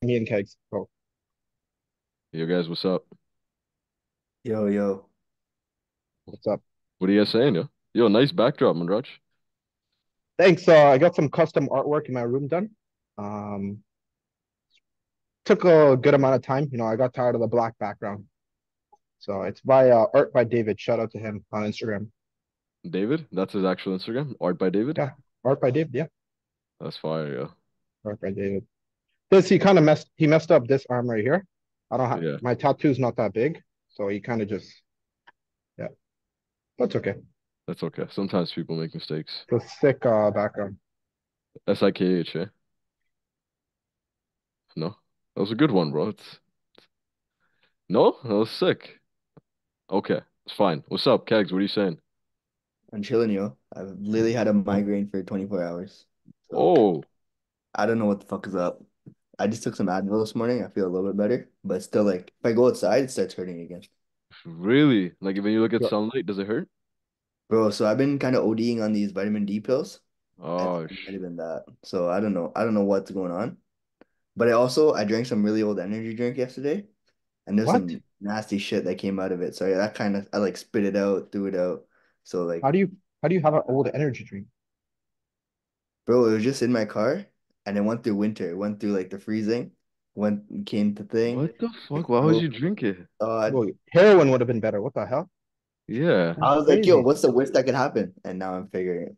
Me and Kegs. Oh, Yo, guys, what's up? Yo, yo. what's up? What are you guys saying, yo? Yo, nice backdrop, Manraj. Thanks. I got some custom artwork in my room done. Um, Took a good amount of time. I got tired of the black background. So it's by Art by David. Shout out to him on Instagram. David? That's his actual Instagram. Art by David? Yeah, Art by David. Yeah, That's fire, yo. Art by David. This he kind of messed up this arm right here. I don't have Yeah, my tattoo's not that big, so he kind of just yeah. That's okay. that's okay. Sometimes people make mistakes. It's a sick background. SIKH, eh? No? That was a good one, bro. No? That was sick. Okay, it's fine. What's up, Kegs? What are you saying? I'm chilling, yo. I've literally had a migraine for 24 hours. So Oh, I don't know what the fuck is up. I just took some Advil this morning. I feel a little bit better, but still, like, if I go outside, it starts hurting again. really? Like when you look at Yeah. sunlight, does it hurt? Bro, so I've been kind of ODing on these vitamin D pills. I think Oh, it might have been that. So I don't know. I don't know what's going on. But I drank some really old energy drink yesterday, and there's What? some nasty shit that came out of it. So yeah, that kind of I like spit it out, threw it out. So How like do you how do you have an old energy drink? Bro, it was just in my car and it went through winter. It went through like the freezing, came to thing. what the Like, fuck? Why would bro, you drink it? Well, heroin would have been better. What the hell? Yeah. That's I was like, yo, crazy. what's the worst that could happen? And now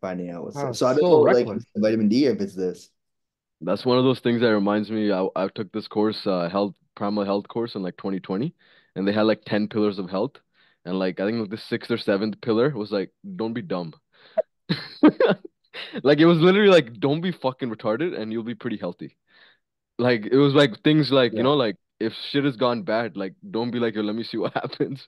finding out what's Wow, so I don't so know like if reckless. it's the vitamin D or if it's this. That's one of those things that reminds me. I took this course, health primal health course in like 2020, and they had like 10 pillars of health, and like I think like the sixth or seventh pillar was like, don't be dumb. Like it was literally like, don't be fucking retarded, and you'll be pretty healthy. Like it was like things like Yeah. like if shit has gone bad, like don't be like, yo, let me see what happens,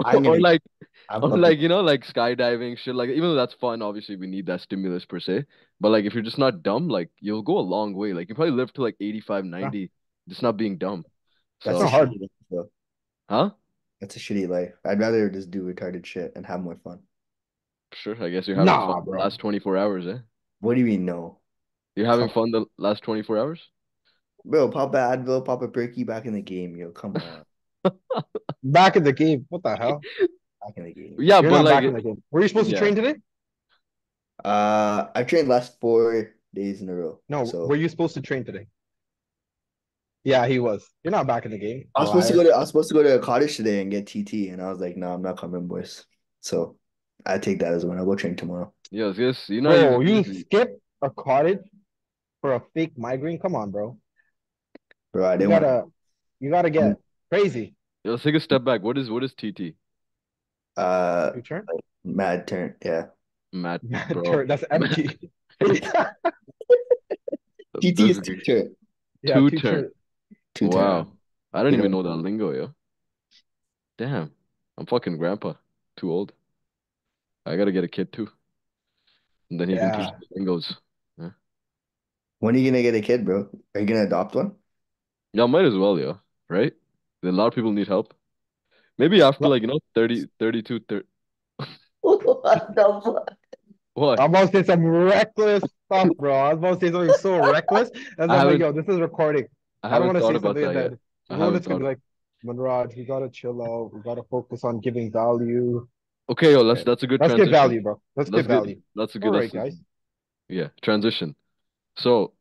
I'm or gonna like I'm or fucking like like skydiving shit. Like even though that's fun, obviously we need that stimulus per se. But like if you're just not dumb, like you'll go a long way. Like you probably live to like 85, Yeah, 90, just not being dumb. it's that's a not So, hard. shitty life, though. huh? That's a shitty life. I'd rather just do retarded shit and have more fun. Sure. I guess you're having fun Nah, the bro. last 24 hours, eh? What do you mean no? You're having Come fun the last 24 hours? Bro, pop a Advil, pop a Perky back in the game, yo. Come on. back in the game. What the hell? Back in the game. Yeah, You're but not like, back in the game. Were you supposed to yeah. train today? I've trained last 4 days in a row. No, So were you supposed to train today? Yeah, he was. You're not back in the game. I You was supposed to liar. go to I was supposed to go to a cottage today and get TT, and I was like, no, I'm not coming, boys. So I take that as a win. I'll go train tomorrow. Yes, yes. You know, Bro, you skip a cottage for a fake migraine? Come on, bro. Bro, I You didn't want gotta you gotta to get crazy. let's take a step back. What is TT? You turn? mad turn. Yeah. Matt, bro. Turn. That's Matt, empty. TT this is two turn. Yeah, two two turn. turn. Two turn. Wow. I don't You even know, know that lingo, yo. Damn. I'm fucking grandpa. Too old. I gotta get a kid too. And then he can teach Yeah. me lingos. Yeah, when are you gonna get a kid, bro? Are you gonna adopt one? yeah, might as well, yo. Right? Then a lot of people need help. Maybe after Well, like, 30, 32, 30. What the fuck? What? I'm about to say some reckless stuff, bro. I was about to say something so reckless, and I then I'm like, haven't yo, this is recording. I I don't haven't want to thought say about something that and yet. then I haven't Rounit's gonna thought be of like, Manraj, we gotta chill out. We gotta focus on giving value. Okay, yo, Okay. that's a good Let's give transition. value, bro. Let's That's give good. value. That's a All good right, that's guys. yeah, transition. So,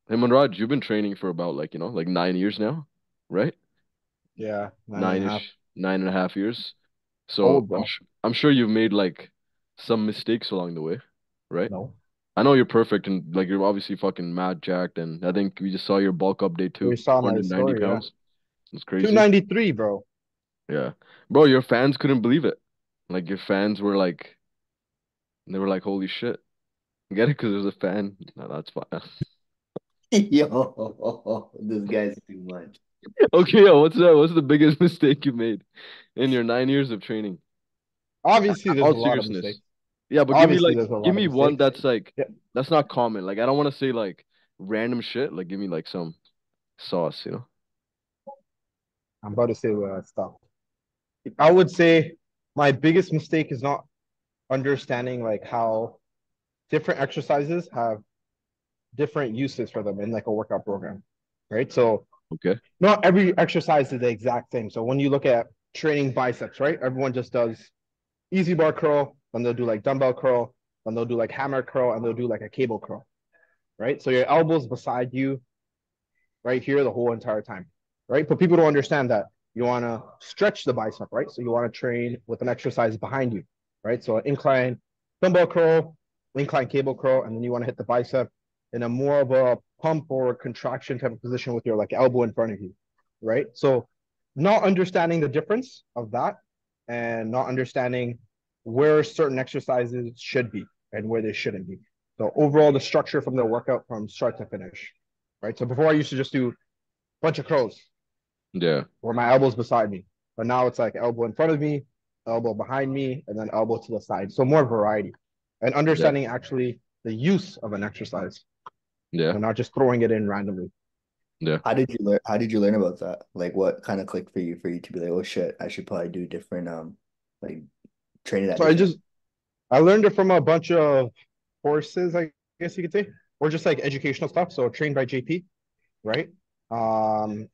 hey Manraj, you've been training for about like, like 9 years now, right? Yeah, 9.5. Nine-ish, 9.5 years. So Old, bro. I'm sure you've made like some mistakes along the way, right? No. I know you're perfect and like you're obviously fucking mad jacked and I think we just saw your bulk update We too. saw my 290 story, yeah. pounds. It's crazy. 293, bro. Yeah. Bro, your fans couldn't believe it. Like your fans were like they were like, holy shit. Get it? Because there's a fan. No, that's fine. Yo, this guy's too much. Okay, yo, what's the biggest mistake you made in your 9 years of training? Obviously, there's a All lot of seriousness. mistakes. Yeah, but Obviously, there's a give lot of me one mistakes. that's like Yeah, that's not common. Like I don't want to say like random shit. Like give me like some sauce. I'm about to say where I stopped. I would say my biggest mistake is not understanding like how different exercises have different uses for them in like a workout program, right? So Okay. Not every exercise is the exact same. So when you look at training biceps, right? Everyone just does easy bar curl, then they'll do like dumbbell curl, then they'll do like hammer curl, and they'll do like a cable curl, right? So your elbows beside you right here the whole entire time, right? But people don't understand that you want to stretch the bicep, right? So you want to train with an exercise behind you, right? So incline dumbbell curl, incline cable curl, and then you want to hit the bicep in a more of a pump or contraction type of position with your like elbow in front of you, right? So not understanding the difference of that and not understanding where certain exercises should be and where they shouldn't be. So overall, the structure from the workout from start to finish, right? So before I used to just do a bunch of curls Yeah. where my elbow's beside me, but now it's like elbow in front of me, elbow behind me, and then elbow to the side. So more variety and Yeah. understanding actually the use of an exercise Yeah. and not just throwing it in randomly. Yeah. How did you learn about that? Like what kind of clicked for you to be like, oh shit, I should probably do different like train it at So I different. just I learned it from a bunch of courses, I guess you could say, or just like educational stuff. So trained by JP, right?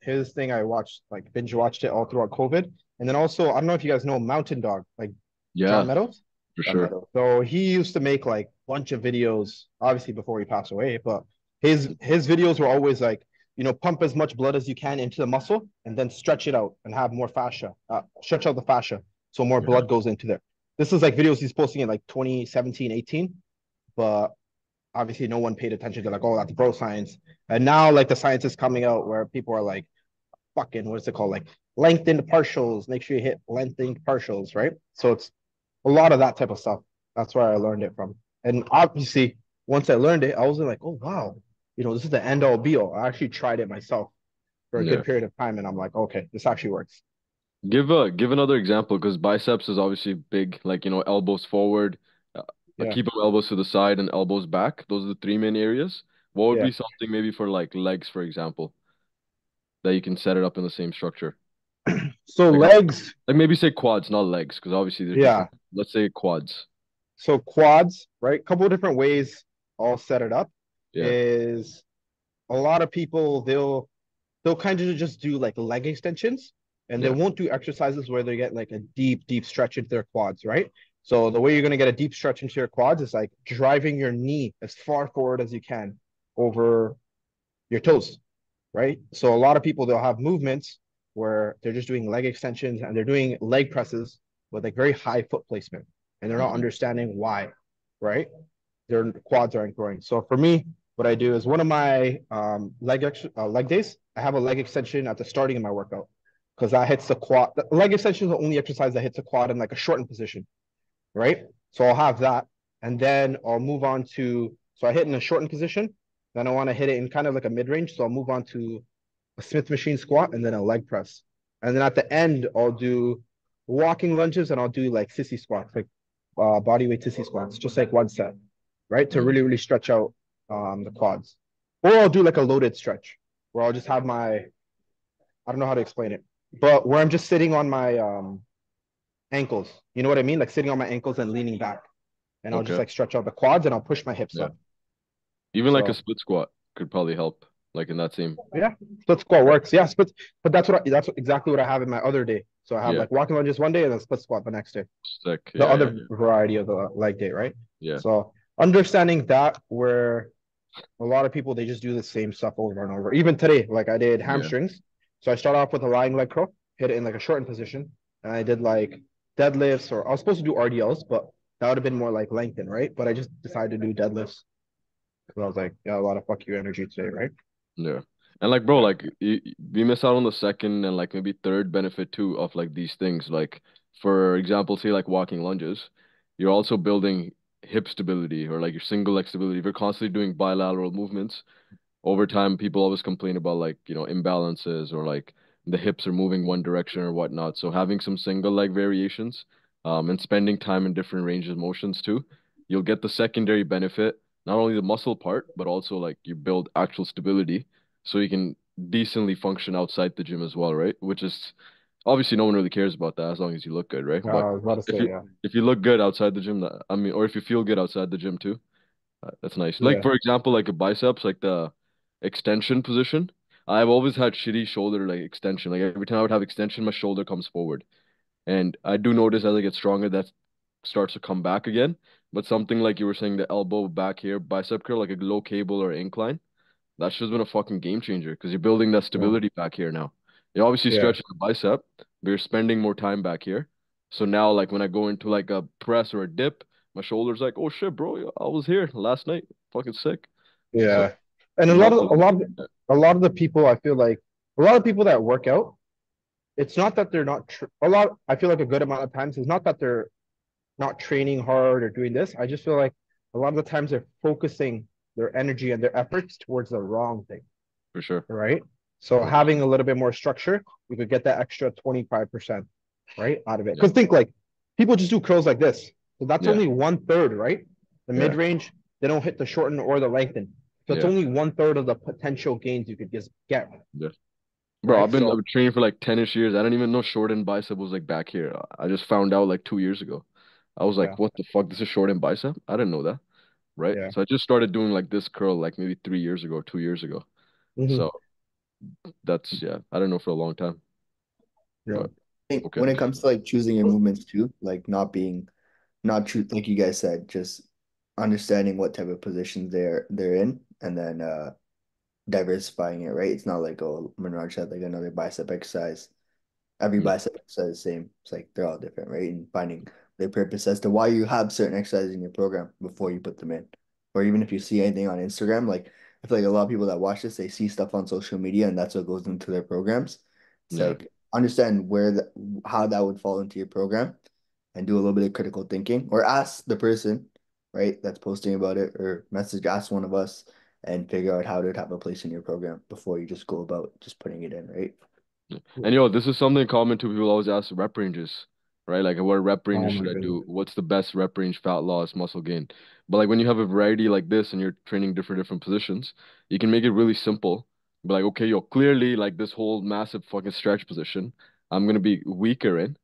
His thing I watched like binge watched it all throughout COVID, and then also I don't know if you guys know Mountain Dog, like John Yeah, Meadows. for Done sure. metal. So he used to make like a bunch of videos, obviously before he passed away, but his videos were always like, pump as much blood as you can into the muscle and then stretch it out and have more fascia, stretch out the fascia so more Yeah. blood goes into there. This is like videos he's posting in like 2017, 18, but obviously no one paid attention to like, oh, that's bro science. And now like the science is coming out where people are like, fucking, what's it called? Like lengthened partials. Make sure you hit lengthened partials, right? So it's a lot of that type of stuff. That's where I learned it from. And obviously, once I learned it, I was like, oh wow, this is the end all be all. I actually tried it myself for a Yeah. good period of time, and I'm like, okay, this actually works. Give another example because biceps is obviously big, like elbows forward, uh, Yeah, keep your elbows to the side and elbows back. Those are the three main areas. What would yeah. be something maybe for like legs, for example, that you can set it up in the same structure? So Like legs, like maybe say quads, not legs, because obviously they're yeah. different. Let's say quads. So quads, right? Couple of different ways I'll set it up Yeah. is a lot of people they'll kind of just do like leg extensions and they Yeah. won't do exercises where they get like a deep stretch into their quads, right? So the way you're going to get a deep stretch into your quads is like driving your knee as far forward as you can over your toes, right? So a lot of people they'll have movements where they're just doing leg extensions and they're doing leg presses with like very high foot placement and they're not Hmm. understanding why, right? Their quads aren't growing. So for me, what I do is one of my leg days, I have a leg extension at the starting of my workout because that hits the quad. The leg extension is the only exercise that hits the quad in like a shortened position, right? So I'll have that, and then I'll move on to so I hit in a shortened position. Then I want to hit it in kind of like a mid range, so I'll move on to a Smith machine squat and then a leg press, and then at the end I'll do walking lunges and I'll do like sissy squats, like body weight sissy squats, just like one set, right? To really, really stretch out the quads. Or I'll do like a loaded stretch where I'll just have I don't know how to explain it, but where I'm just sitting on my ankles. You know what I mean? Like sitting on my ankles and leaning back. And I'll just Okay. like stretch out the quads and I'll push my hips Yeah. up. Even like a So split squat could probably help, like in that same. yeah, split squat Right. works. Yeah, but that's exactly what I have in my other day. So I have Yeah. like walking lunges one day and then split squat the next day. Sick. The Yeah. Yeah. other Yeah. variety of the leg day, right? Yeah. So understanding that where a lot of people they just do the same stuff over and over. Even today, like I did Yeah. hamstrings. So I start off with a lying leg curl, hit it in like a shortened position, and I did like deadlifts or I was supposed to do RDLs, but that would have been more like lengthened, right? But I just decided to do deadlifts because I was like, yeah, a lot of fuck you energy today, right? Yeah. And like, bro, Yeah. like we miss out on the second and like maybe third benefit too of like these things. Like, for example, say like walking lunges, you're also building hip stability or like your single leg stability. If you're constantly doing bilateral movements, over time, people always complain about like, imbalances or like the hips are moving one direction or whatnot. So having some single leg variations, and spending time in different ranges of motions too, you'll get the secondary benefit, not only the muscle part, but also like you build actual stability so you can decently function outside the gym as well, right? Which is obviously no one really cares about that as long as you look good, right? But I was about to if say, you yeah. if you look good outside the gym, I mean, or if you feel good outside the gym too, that's nice. Like Yeah. for example, like a biceps, like the extension position. I've always had shitty shoulder like extension. Like every time I would have extension, my shoulder comes forward. And I do notice as I get stronger, that starts to come back again. But something like you were saying, the elbow back here, bicep curl, like a low cable or incline, that's just been a fucking game changer because you're building that Yeah. stability back here now. You're obviously Yeah. stretching the bicep, but you're spending more time back here. So now, like when I go into like a press or a dip, my shoulder's like, oh shit, bro, I was here last night, fucking sick. So Yeah. And a it lot helps of a a lot. lot of a lot of the people I feel like a lot of people that work out, it's not that they're not tr a lot I feel like a good amount of times it's not that they're not training hard or doing this. I just feel like a lot of the times they're focusing their energy and their efforts towards the wrong thing, For sure. right? So having a little bit more structure, you could get that extra 25%, right, out of it. Yeah. Because think like people just do curls like this. So that's Yeah. only one third, right? The mid Yeah. range, they don't hit the shorten or the lengthen. So it's Yeah. only one third of the potential gains you could just get, Yeah. Bro, right? I've So been training for like 10-ish years. I didn't even know short bicep was like back here. I just found out like 2 years ago. I was yeah, like, what the fuck? This is short bicep? I didn't know that. Right? yeah. So I just started doing like this curl like maybe 3 years ago, 2 years ago. Hmm. So that's yeah, I don't know for a long time. Yeah. But I think okay. when it comes to like choosing your movements too, like not being not true like you guys said, just understanding what type of positions they're in and then diversifying it, right? It's not like oh Manraj had like another bicep exercise. Every Yeah, bicep exercise is the same. It's like they're all different, right? And finding their purpose as to why you have certain exercises in your program before you put them in. Or even if you see anything on Instagram, like I feel like a lot of people that watch this, they see stuff on social media and that's what goes into their programs. It's yeah, like understand where how that would fall into your program and do a little bit of critical thinking or ask the person, right, that's posting about it or ask one of us and figure out how to have a place in your program before you just go about just putting it in, right? yeah. And this is something common to people always ask rep ranges, right? Like what rep Oh ranges my should I goodness. do? What's the best rep range, fat loss, muscle gain? But like when you have a variety like this and you're training different positions, you can make it really simple. But like, okay, clearly like this whole massive fucking stretch position, I'm gonna be weaker in.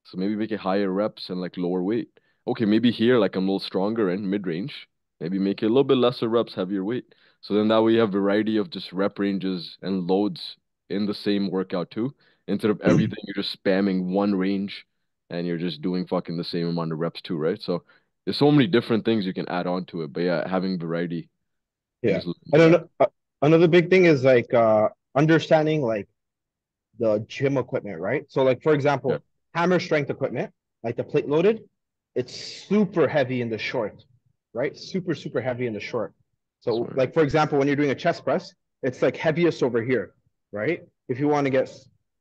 So maybe make it higher reps and like lower weight. Okay, maybe here like I'm a little stronger in mid range. Maybe make it a little bit lesser reps, heavier weight. So then that way you have variety of just rep ranges and loads in the same workout too. Instead of everything, you're just spamming one range and you're just doing fucking the same amount of reps too, right? So there's so many different things you can add on to it. But yeah, having variety and Yeah. just looking And at that. another big thing is like understanding like the gym equipment, right? So like for Yeah, example, hammer strength equipment, like the plate loaded, it's super heavy in the short, right? Super heavy in the short. So smart. like for example, when you're doing a chest press, it's like heaviest over here, right? If you want to get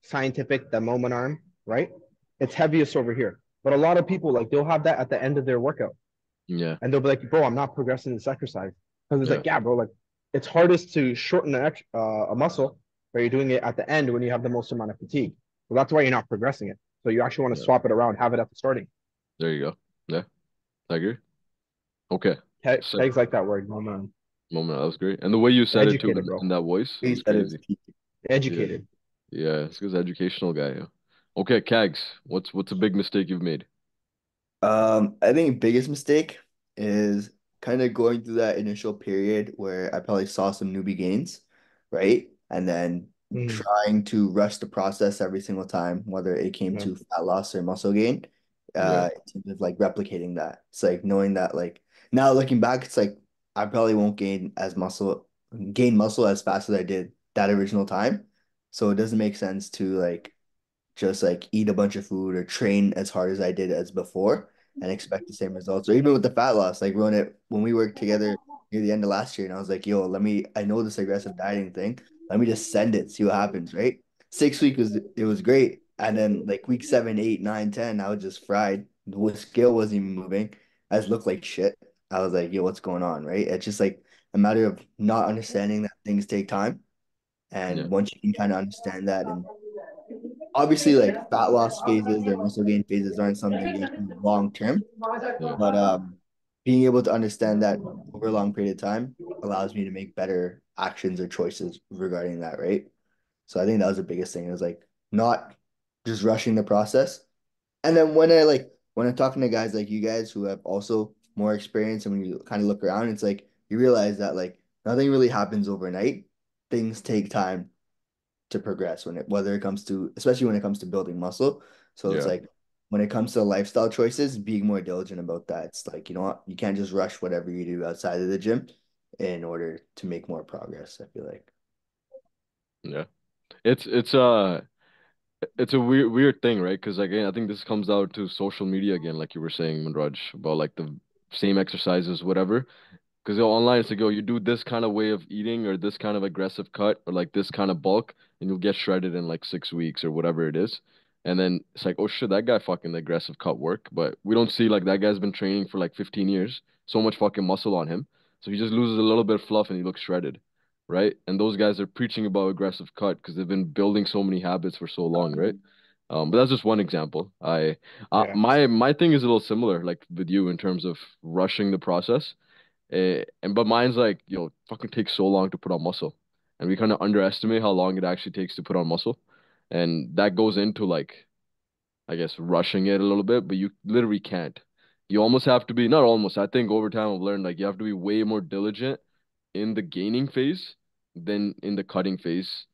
scientific, the moment arm, right? It's heaviest over here. But a lot of people like they'll have that at the end of their workout Yeah, and they'll be like, bro, I'm not progressing this exercise. Because it's yeah, like, yeah, bro, like it's hardest to shorten a muscle, but you're doing it at the end when you have the most amount of fatigue. So that's why you're not progressing it. So you actually want to yeah. swap it around, have it at the starting. There you go. Yeah, I agree. Okay. So Tags like that word, no man. moment. That was great. And the way you said it too Educated, in bro. that voice, it He was said it was crazy. key. Yeah. Educated. Yeah. This guy's an educational guy. Yeah. Okay, Kags, what's a big mistake you've made? I think biggest mistake is kind of going through that initial period where I probably saw some newbie gains, right? And then Mm, trying to rush the process every single time, whether it came yeah. to fat loss or muscle gain, Yeah. in terms of like replicating that. It's like knowing that like now looking back, it's like I probably won't gain muscle as fast as I did that original time. So it doesn't make sense to like just like eat a bunch of food or train as hard as I did as before and expect the same results. Or even with the fat loss, like Rounit, when we worked together near the end of last year, and I was like, yo, I know this aggressive dieting thing. Let me just send it, see what happens, right? 6 week it was great. And then like week 7, 8, 9, 10, I was just fried. The scale wasn't even moving. I just looked like shit. I was like, yo, what's going on, right? It's just like a matter of not understanding that things take time. Yeah. And once you can kind of understand that and obviously like fat loss phases or muscle gain phases aren't something you do long term, Yeah. but being able to understand that over a long period of time allows me to make better actions or choices regarding that, right? So I think that was the biggest thing. It was like not just rushing the process. And then when I'm talking to guys like you guys who have also more experience and when you kind of look around, it's like you realize that like nothing really happens overnight. Things take time to progress whether it comes to, especially when it comes to building muscle. So it's Yeah. like when it comes to lifestyle choices, being more diligent about that. It's like, you know what, you can't just rush whatever you do outside of the gym in order to make more progress, I feel like. Yeah. It's it's uh it's a weird thing, right? Because again, I think this comes out to social media again, like you were saying, Manraj, about like the same exercises, whatever. Because online it's like, yo, you do this kind of way of eating or this kind of aggressive cut or like this kind of bulk, and you'll get shredded in like 6 weeks or whatever it is. And then it's like, oh shit, that guy fucking the aggressive cut work. But we don't see like that guy's been training for like 15 years, so much fucking muscle on him. So he just loses a little bit of fluff and he looks shredded, right? And those guys are preaching about aggressive cut because they've been building so many habits for so long, right? But that's just one example. Yeah. My thing is a little similar, like with you in terms of rushing the process. And but mine's like, fucking takes so long to put on muscle. And we kind of underestimate how long it actually takes to put on muscle. And that goes into like, I guess, rushing it a little bit, but you literally can't. You almost have to be, not almost, I think over time I've learned like you have to be way more diligent in the gaining phase than in the cutting phase.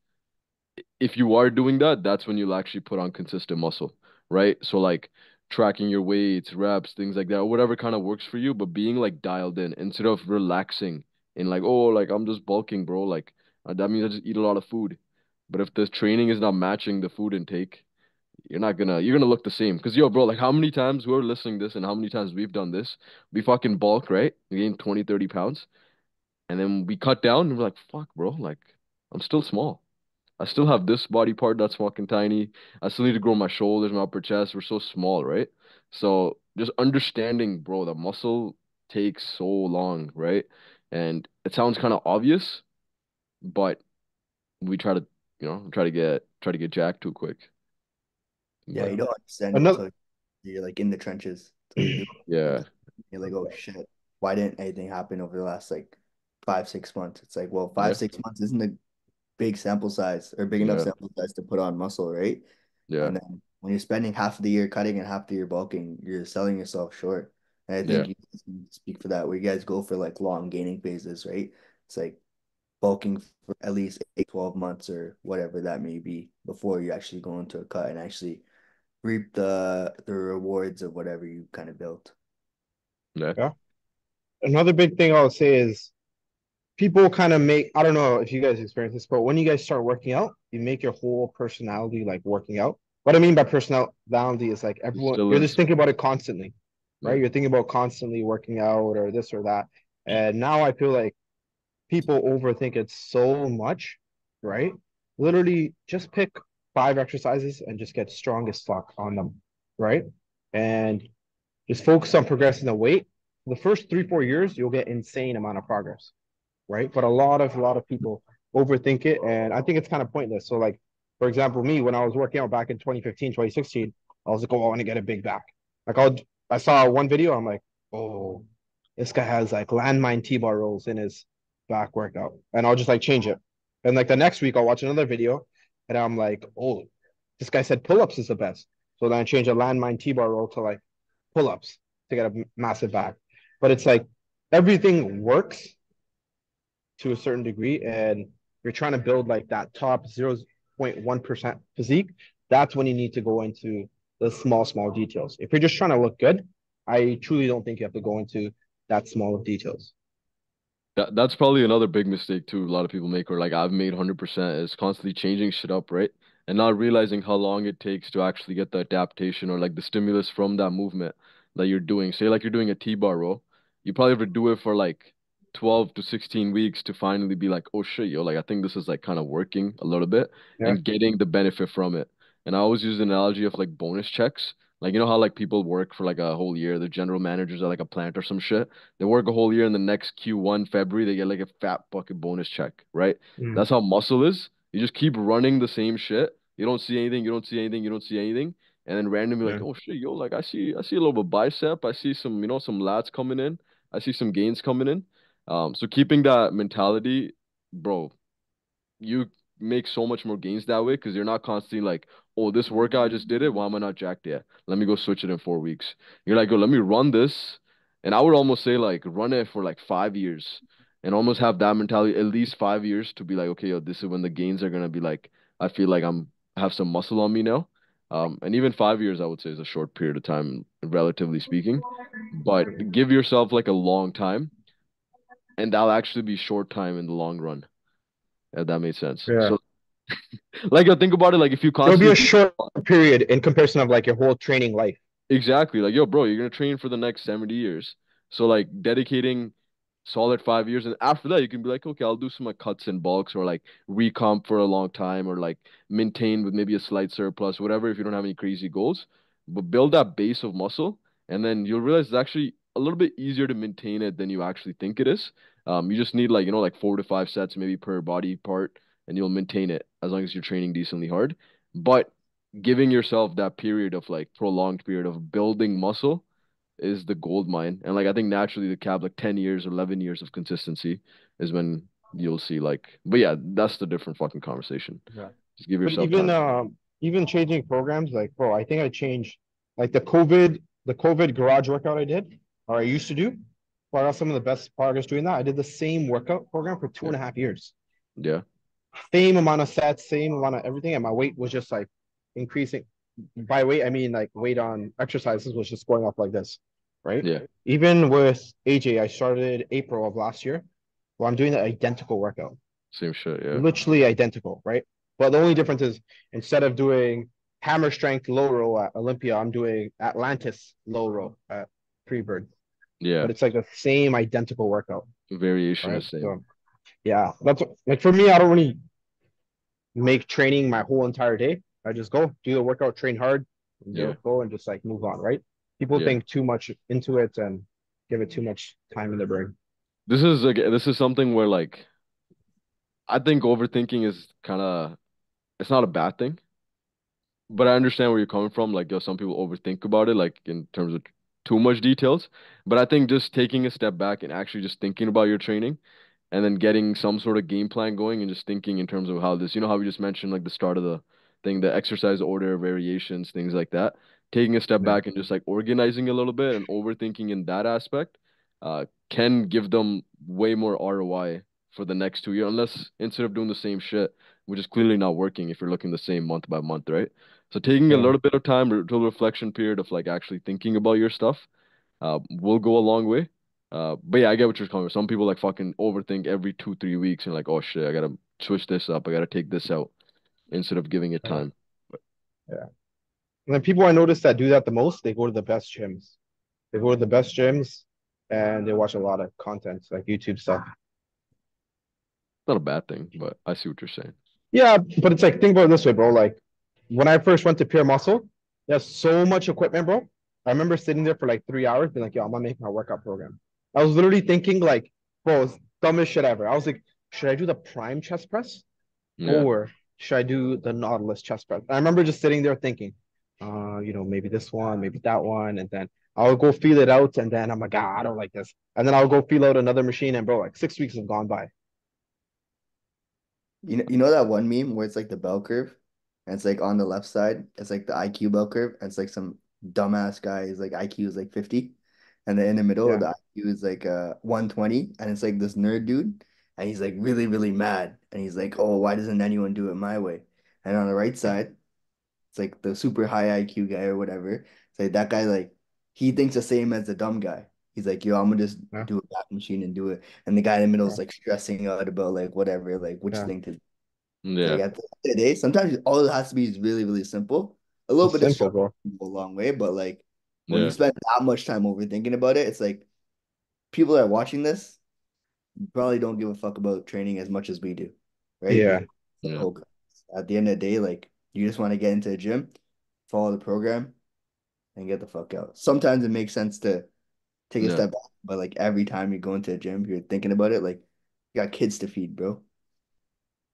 If you are doing that, that's when you'll actually put on consistent muscle, right? So like tracking your weights, reps, things like that, or whatever kind of works for you, but being like dialed in instead of relaxing and like, oh, like I'm just bulking, bro. Like that means I just eat a lot of food. But if the training is not matching the food intake, you're gonna look the same. Cause yo, bro, like how many times we're listening this and how many times we've done this, we fucking bulk, right? We gain 20, 30 pounds, and then we cut down and we're like, fuck, bro, like I'm still small. I still have this body part that's fucking tiny. I still need to grow my shoulders, my upper chest. We're so small, right? So just understanding, bro, the muscle takes so long, right? And it sounds kind of obvious, but we try to, try to get jacked too quick. Yeah, But you don't understand it Another until you're like in the trenches, until you do it. yeah, You're like, oh shit, why didn't anything happen over the last like 5, 6 months? It's like, well, yeah, 5, 6 months isn't a big sample size or big enough yeah, sample size to put on muscle, right? yeah, And then when you're spending half of the year cutting and half the year bulking, you're selling yourself short. And I yeah. think you guys can speak for that, where you guys go for like long gaining phases, right? It's like bulking for at least 8, 12 months or whatever that may be before you actually go into a cut and actually reap the rewards of whatever you kind of built. Yeah. yeah. Another big thing I'll say is people kind of make, I don't know if you guys experience this, but when you guys start working out, you make your whole personality like working out. What I mean by personality is like You're everyone, still you're in. just thinking about it constantly, Yeah, right? You're thinking about constantly working out or this or that. And now I feel like people overthink it so much, right? Literally just pick 5 exercises and just get strong as fuck on them, right? And just focus on progressing the weight. The first 3, 4 years, you'll get insane amount of progress, right? But a lot of people overthink it, and I think it's kind of pointless. So like, for example, me when I was working out back in 2015, 2016, I was like, oh, I want to get a big back. Like I saw one video, I'm like, oh, this guy has like landmine T-bar rolls in his back workout, and I'll just like change it. And like the next week, I'll watch another video, and I'm like, oh, this guy said pull-ups is the best. So then I change a landmine T-bar roll to like pull-ups to get a massive back. But it's like everything works to a certain degree and you're trying to build like that top 0.1% physique, that's when you need to go into the small details. If you're just trying to look good, I truly don't think you have to go into that small of details. that's probably another big mistake too. A lot of people make, or like I've made 100%, is constantly changing shit up, right? And not realizing how long it takes to actually get the adaptation or like the stimulus from that movement that you're doing. Say like you're doing a T-bar row, you probably have to do it for like 12 to 16 weeks to finally be like, oh shit, yo, like I think this is like kind of working a little bit Yeah. and getting the benefit from it. And I always use the analogy of like bonus checks. Like you know how like people work for like a whole year, the general managers at like a plant or some shit. They work a whole year, and the next Q1 February they get like a fat bucket bonus check, right? Mm. That's how muscle is. You just keep running the same shit. You don't see anything, you don't see anything, you don't see anything, and then randomly like, Yeah. oh shit, yo, like I see a little bit bicep, I see some, some lats coming in, I see some gains coming in. So keeping that mentality, bro, you make so much more gains that way because you're not constantly like, oh, this workout I just did it. Why am I not jacked yet? Let me go switch it in 4 weeks. You're like, oh, let me run this. And I would almost say like run it for like 5 years and almost have that mentality at least 5 years to be like, okay, yo, this is when the gains are gonna be like I feel like have some muscle on me now. And even 5 years, I would say, is a short period of time, relatively speaking. But give yourself like a long time, and that'll actually be short time in the long run, if that made sense. Yeah. So, like, you think about it, like if you It'll be constantly a do short period in comparison of like your whole training life. exactly. Like, yo, bro, you're gonna train for the next 70 years. So like dedicating solid 5 years, and after that you can be like, okay, I'll do some like cuts and bulks or like recomp for a long time or like maintain with maybe a slight surplus, whatever, if you don't have any crazy goals. But build that base of muscle, and then you'll realize it's actually a little bit easier to maintain it than you actually think it is. You just need like, like 4 to 5 sets maybe per body part, and you'll maintain it as long as you're training decently hard. But giving yourself that period of like prolonged period of building muscle is the gold mine. And like I think naturally the cap like 10 years or 11 years of consistency is when you'll see like but yeah, that's the different fucking conversation. Yeah. Just give But yourself time. even changing programs, like bro, I think I changed like the COVID garage workout I did or I used to do. Well, I got some of the best progress doing that. I did the same workout program for two Yeah. and a half years. Yeah. Same amount of sets, same amount of everything, and my weight was just like increasing. By weight, I mean like weight on exercises was just going up like this, right? Yeah. Even with AJ, I started April of last year. Well, I'm doing the identical workout, Same shit, yeah. literally identical, right? But the only difference is instead of doing hammer strength low row at Olympia, I'm doing Atlantis low row at Freebird. Yeah. But it's like the same identical workout, Variation right? is same. So yeah, that's like for me, I don't really make training my whole entire day. I just go do the workout, train hard, Yeah. go and just like move on, right? People Yeah. think too much into it and give it too much time in their brain. This is something where like I think overthinking is kind of it's not a bad thing. But I understand where you're coming from. Like, yo, some people overthink about it, like in terms of too much details. But I think just taking a step back and actually just thinking about your training and then getting some sort of game plan going and just thinking in terms of how this, how we just mentioned like the start of the thing, the exercise order, variations, things like that. Taking a step Yeah, back and just like organizing a little bit and overthinking in that aspect can give them way more ROI for the next 2 years, unless instead of doing the same shit, which is clearly not working if you're looking the same month by month, right? So taking a yeah, little bit of time, a little reflection period of like actually thinking about your stuff, will go a long way. But yeah, I get what you're coming. Some people like fucking overthink every 2, 3 weeks and like, oh shit, I gotta switch this up, I gotta take this out instead of giving it yeah, time. But yeah. And then people I notice that do that the most, they go to the best gyms. They go to the best gyms and they watch a lot of content, like YouTube stuff. not a bad thing, but I see what you're saying. Yeah, but it's like think about it this way, bro. Like when I first went to Pure Muscle, there's so much equipment, bro. I remember sitting there for like 3 hours, being like, "Yo, I'm gonna make my workout program." I was literally thinking, like, bro, it's dumbest shit ever. I was like, should I do the prime chest press Yeah, or should I do the Nautilus chest press? I remember just sitting there thinking, maybe this one, maybe that one, and then I'll go feel it out, and then I'm like, I don't like this, and then I'll go feel out another machine, and bro, like 6 weeks have gone by. You know that one meme where it's like the bell curve, and it's like on the left side, it's like the IQ bell curve, and it's like some dumbass guy is like IQ is like 50, and then in the middle Yeah, the IQ is like 120, and it's like this nerd dude, and he's like really really mad, and he's like, oh, why doesn't anyone do it my way? And on the right side, it's like the super high IQ guy or whatever. It's like that guy like he thinks the same as the dumb guy. He's like, yo, I'm gonna just yeah, do a back machine and do it. And the guy in the middle yeah, is like stressing out about like whatever, like which yeah. thing to it's like yeah, at the end of the day, sometimes all it has to be is really, really simple. A little It's bit of simple, struggle bro. can go a long way, but like when you yeah, spend that much time overthinking about it, it's like people that are watching this probably don't give a fuck about training as much as we do, right? Yeah, Because yeah, so at the end of the day, like you just want to get into the gym, follow the program, and get the fuck out. Sometimes it makes sense to take a yeah. step back, but like every time you go into a gym, you're thinking about it, like you got kids to feed, bro.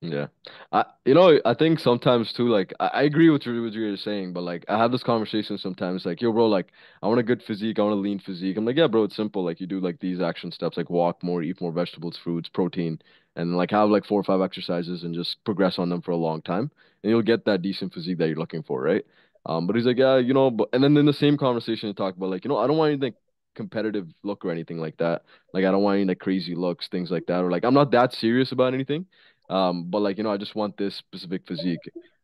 Yeah. I think sometimes too, like I agree with what you're saying, but like I have this conversation sometimes, like, yo, bro, like I want a good physique, I want a lean physique. I'm like, yeah, bro, it's simple. Like you do like these action steps, like walk more, eat more vegetables, fruits, protein, and like have like 4 or 5 exercises and just progress on them for a long time. And you'll get that decent physique that you're looking for, right? But he's like, yeah, but and then in the same conversation to talk about like, I don't want anything competitive look or anything like that. Like I don't want any like crazy looks, things like that, or like I'm not that serious about anything. But like, I just want this specific physique.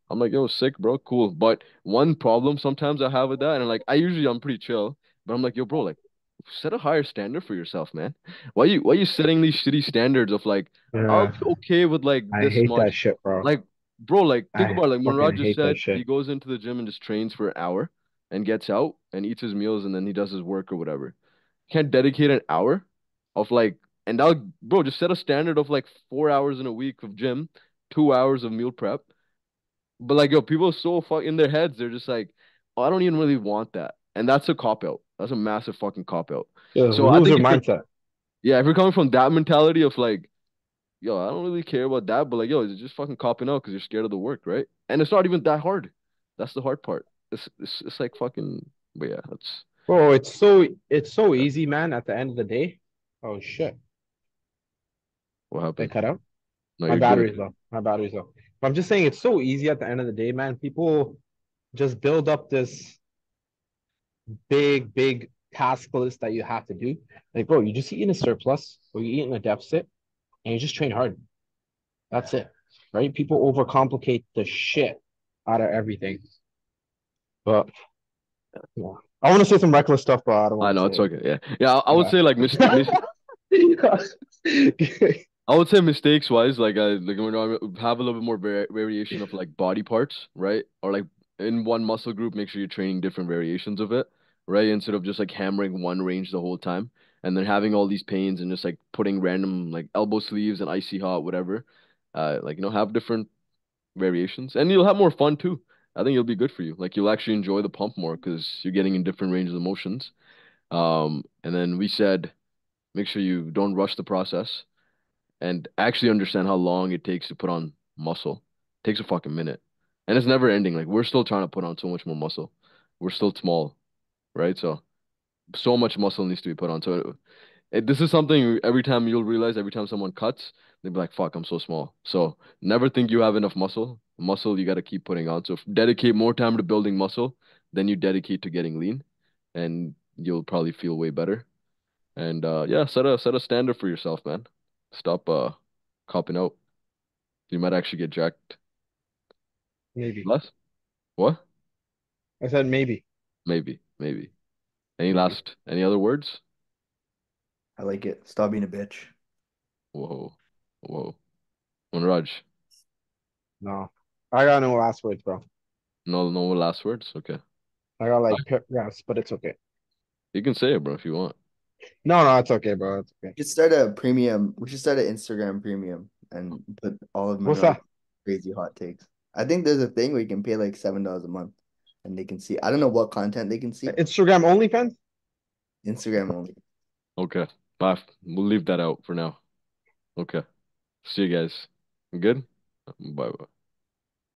I'm like, yo, sick, bro, cool. But one problem sometimes I have with that, and like I'm pretty chill, but I'm like, yo, bro, like set a higher standard for yourself, man. Why you setting these shitty standards of like I'll Yeah, be okay with like I this hate that much. shit, bro. Like, bro, like think I about it, like fucking Manraj just hate that said he shit. goes into the gym and just trains for an hour and gets out and eats his meals and then he does his work or whatever. Can't dedicate an hour of like and now, bro, just set a standard of like 4 hours in a week of gym, 2 hours of meal prep. But like, yo, people are so fuck in their heads, they're just like, oh, I don't even really want that. And that's a cop out. That's a massive fucking cop out. Yeah, So I think loser mindset. yeah, if you're coming from that mentality of like, yo, I don't really care about that, but like, yo, it's just fucking copping out because you're scared of the work, right? And it's not even that hard. That's the hard part. It's like fucking, but yeah, that's Bro, it's so easy, man, at the end of the day. Oh shit. what They happened. cut out. No, My you're good. battery's low. My battery's low. But I'm just saying it's so easy at the end of the day, man. People just build up this big task list that you have to do. Like, bro, you just eat in a surplus or you eat in a deficit and you just train hard. That's it. Right? People overcomplicate the shit out of everything. But yeah. I want to say some reckless stuff, but I don't I want to know say it's it. okay. Yeah, yeah. I would Yeah. say like I would say mistakes wise, like when I have a little bit more variation of like body parts, right? Or like in one muscle group, make sure you're training different variations of it, right? Instead of just like hammering one range the whole time and then having all these pains and just like putting random like elbow sleeves and icy hot, whatever. Like have different variations and you'll have more fun too. I think it'll be good for you. Like you'll actually enjoy the pump more because you're getting in different ranges of motions. And then we said make sure you don't rush the process and actually understand how long it takes to put on muscle. It takes a fucking minute. And it's never ending. Like we're still trying to put on so much more muscle. We're still small, right? So much muscle needs to be put on. This is something every time you'll realize every time someone cuts, they'll be like, fuck, I'm so small. So never think you have enough muscle. Muscle you gotta keep putting on. So dedicate more time to building muscle than you dedicate to getting lean, and you'll probably feel way better. And yeah, set a standard for yourself, man. Stop copping out. You might actually get jacked Maybe. less. What? I said maybe. Maybe, maybe. Maybe. Any other words? I like it. Stop being a bitch. Whoa, whoa. Manraj, No. I got no last words, bro. no last words? Okay. I got Uh, like paragraphs, but it's okay. You can say it, bro, if you want. No, it's okay, bro. It's okay. We should start a premium. We should start an Instagram premium and put all of What's Manraj's that? crazy hot takes. I think there's a thing where you can pay like $7 a month and they can see. I don't know what content they can see. Instagram OnlyFans? Instagram only. Okay. Bye. We'll leave that out for now. Okay. See you guys. Good? Bye bye.